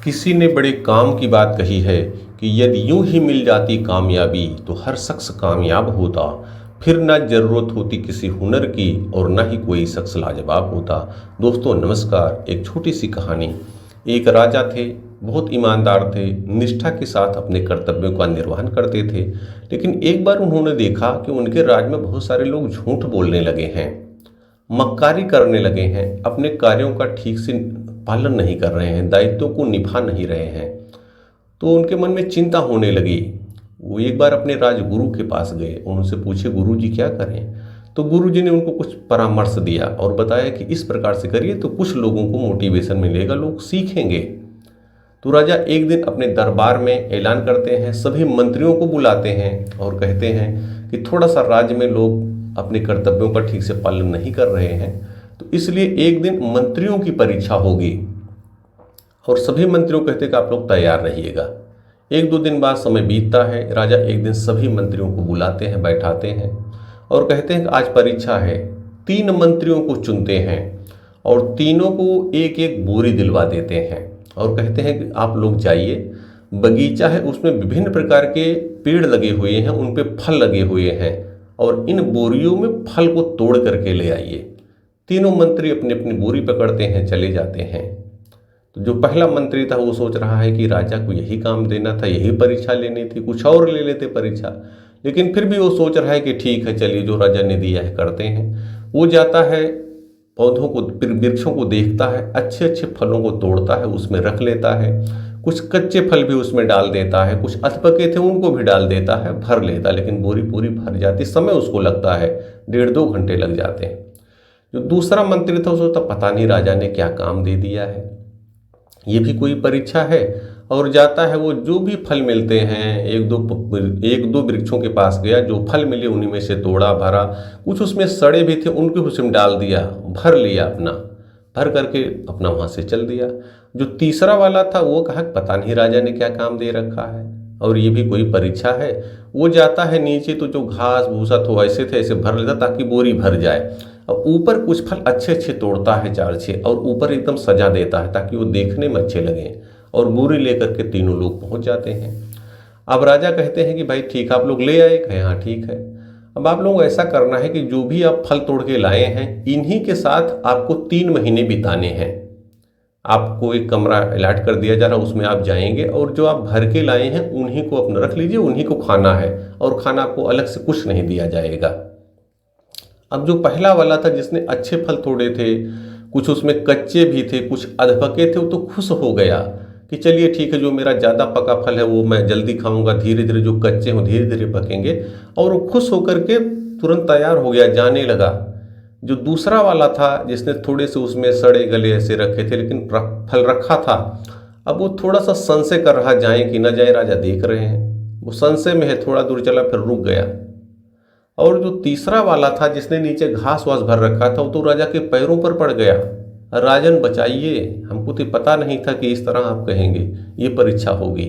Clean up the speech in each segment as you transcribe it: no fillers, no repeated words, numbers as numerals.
किसी ने बड़े काम की बात कही है कि यदि यूं ही मिल जाती कामयाबी तो हर शख्स कामयाब होता। फिर ना ज़रूरत होती किसी हुनर की और ना ही कोई शख्स लाजवाब होता। दोस्तों नमस्कार। एक छोटी सी कहानी। एक राजा थे, बहुत ईमानदार थे, निष्ठा के साथ अपने कर्तव्यों का निर्वहन करते थे। लेकिन एक बार उन्होंने देखा कि उनके राज में बहुत सारे लोग झूठ बोलने लगे हैं, मक्कारी करने लगे हैं, अपने कार्यों का ठीक से पालन नहीं कर रहे हैं, दायित्वों को निभा नहीं रहे हैं। तो उनके मन में चिंता होने लगी। वो एक बार अपने राजगुरु के पास गए, उनसे पूछे गुरु जी क्या करें। तो गुरु जी ने उनको कुछ परामर्श दिया और बताया कि इस प्रकार से करिए तो कुछ लोगों को मोटिवेशन मिलेगा, लोग सीखेंगे। तो राजा एक दिन अपने दरबार में ऐलान करते हैं, सभी मंत्रियों को बुलाते हैं और कहते हैं कि थोड़ा सा राज्य में लोग अपने कर्तव्यों का ठीक से पालन नहीं कर रहे हैं, तो इसलिए एक दिन मंत्रियों की परीक्षा होगी। और सभी मंत्रियों कहते हैं कि आप लोग तैयार रहिएगा। एक दो दिन बाद समय बीतता है, राजा एक दिन सभी मंत्रियों को बुलाते हैं, बैठाते हैं और कहते हैं कि आज परीक्षा है। 3 मंत्रियों को चुनते हैं और तीनों को एक एक बोरी दिलवा देते हैं और कहते हैं कि आप लोग जाइए, बगीचा है उसमें विभिन्न प्रकार के पेड़ लगे हुए हैं, उन पे फल लगे हुए हैं और इन बोरियों में फल को तोड़ करके ले आइए। तीनों मंत्री अपनी अपनी बोरी पकड़ते हैं, चले जाते हैं। तो जो पहला मंत्री था वो सोच रहा है कि राजा को यही काम देना था, यही परीक्षा लेनी थी, कुछ और ले लेते परीक्षा। लेकिन फिर भी वो सोच रहा है कि ठीक है, चलिए जो राजा ने दिया है करते हैं। वो जाता है, पौधों को, वृक्षों को देखता है, अच्छे अच्छे फलों को तोड़ता है, उसमें रख लेता है। कुछ कच्चे फल भी उसमें डाल देता है, कुछ अधपके थे उनको भी डाल देता है, भर लेता। लेकिन बोरी पूरी भर जाती, समय उसको लगता है 1.5-2 घंटे लग जाते हैं। जो दूसरा मंत्री था उसको तो पता नहीं राजा ने क्या काम दे दिया है, ये भी कोई परीक्षा है। और जाता है, वो जो भी फल मिलते हैं, एक दो वृक्षों के पास गया, जो फल मिले उन्हीं में से तोड़ा, भरा। कुछ उसमें सड़े भी थे, उनको उसमें डाल दिया, भर लिया, अपना भर करके अपना वहाँ से चल दिया। जो तीसरा वाला था वो कहा पता नहीं राजा ने क्या काम दे रखा है और ये भी कोई परीक्षा है। वो जाता है नीचे, तो जो घास भूसा तो ऐसे थे ऐसे भर लेता ताकि बोरी भर जाए। और ऊपर कुछ फल अच्छे अच्छे तोड़ता है, 4-6, और ऊपर एकदम सजा देता है ताकि वो देखने में अच्छे लगें। और बोरी लेकर के तीनों लोग पहुंच जाते हैं। अब राजा कहते हैं कि भाई ठीक, आप लोग ले आए? कहे हाँ ठीक है। अब आप लोग ऐसा करना है कि जो भी आप फल तोड़ के लाए हैं, इन्हीं के साथ आपको 3 महीने बिताने हैं। आपको एक कमरा अलॉट कर दिया जा रहा है, उसमें आप जाएंगे और जो आप भर के लाए हैं उन्हीं को अपना रख लीजिए, उन्हीं को खाना है और खाना आपको अलग से कुछ नहीं दिया जाएगा। अब जो पहला वाला था जिसने अच्छे फल तोड़े थे, कुछ उसमें कच्चे भी थे, कुछ अधपके थे, वो तो खुश हो गया कि चलिए ठीक है, जो मेरा ज़्यादा पका फल है वो मैं जल्दी खाऊंगा, धीरे धीरे जो कच्चे हों धीरे धीरे पकेंगे। और वो खुश होकर के तुरंत तैयार हो गया, जाने लगा। जो दूसरा वाला था जिसने थोड़े से उसमें सड़े गले ऐसे रखे थे लेकिन फल रखा था, अब वो थोड़ा सा संशय कर रहा, जाए कि न जाए, राजा देख रहे हैं। वो संशय में है, थोड़ा दूर चला फिर रुक गया। और जो तीसरा वाला था जिसने नीचे घास वास भर रखा था, वो तो राजा के पैरों पर पड़ गया, राजन बचाइए, हमको तो पता नहीं था कि इस तरह आप कहेंगे, ये परीक्षा होगी।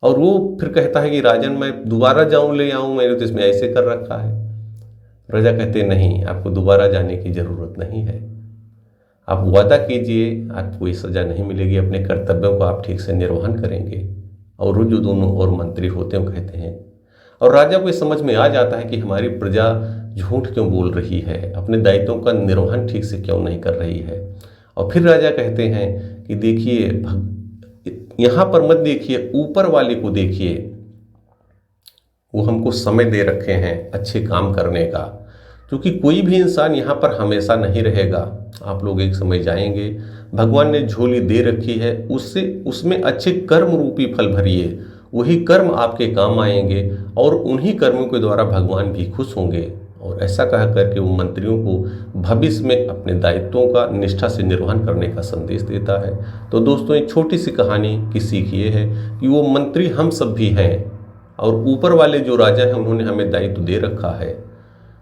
और वो फिर कहता है कि राजन मैं दोबारा जाऊं, ले आऊं, मैंने तो इसमें ऐसे कर रखा है। राजा कहते नहीं, आपको दोबारा जाने की जरूरत नहीं है, आप वादा कीजिए, आपको कोई सजा नहीं मिलेगी, अपने कर्तव्यों को आप ठीक से निर्वहन करेंगे। और वो जो दोनों और मंत्री होते हैं वो कहते हैं, और राजा को ये समझ में आ जाता है कि हमारी प्रजा झूठ क्यों बोल रही है, अपने दायित्वों का निर्वहन ठीक से क्यों नहीं कर रही है। और फिर राजा कहते हैं कि देखिए, यहाँ पर मत देखिए, ऊपर वाले को देखिए, वो हमको समय दे रखे हैं अच्छे काम करने का। क्योंकि कोई भी इंसान यहाँ पर हमेशा नहीं रहेगा, आप लोग एक समय जाएंगे। भगवान ने झोली दे रखी है, उससे उसमें अच्छे कर्म रूपी फल भरिए, वही कर्म आपके काम आएंगे और उन्हीं कर्मों के द्वारा भगवान भी खुश होंगे। और ऐसा कह करके वो मंत्रियों को भविष्य में अपने दायित्वों का निष्ठा से निर्वहन करने का संदेश देता है। तो दोस्तों, एक छोटी सी कहानी की सीख ये है कि वो मंत्री हम सब भी हैं और ऊपर वाले जो राजा हैं उन्होंने हमें दायित्व दे रखा है।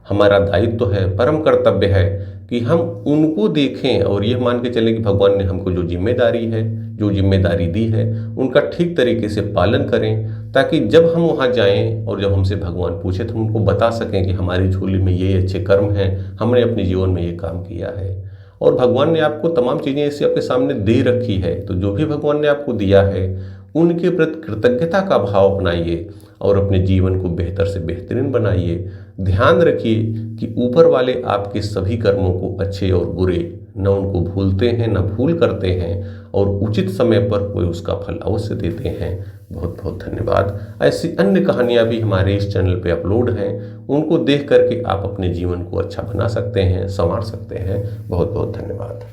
हमारा दायित्व है, परम कर्तव्य है कि हम उनको देखें और यह मान के चलें कि भगवान ने हमको जो जिम्मेदारी है, जो जिम्मेदारी दी है, उनका ठीक तरीके से पालन करें, ताकि जब हम वहाँ जाएं और जब हमसे भगवान पूछे तो हम उनको बता सकें कि हमारी झोली में ये अच्छे कर्म हैं, हमने अपने जीवन में ये काम किया है। और भगवान ने आपको तमाम चीज़ें ऐसी आपके सामने दे रखी है, तो जो भी भगवान ने आपको दिया है उनके प्रति कृतज्ञता का भाव अपनाइए और अपने जीवन को बेहतर से बेहतरीन बनाइए। ध्यान रखिए कि ऊपर वाले आपके सभी कर्मों को, अच्छे और बुरे, न उनको भूलते हैं न भूल करते हैं, और उचित समय पर वे उसका फल अवश्य देते हैं। बहुत बहुत धन्यवाद। ऐसी अन्य कहानियाँ भी हमारे इस चैनल पे अपलोड हैं, उनको देख करके आप अपने जीवन को अच्छा बना सकते हैं, संवार सकते हैं। बहुत बहुत धन्यवाद।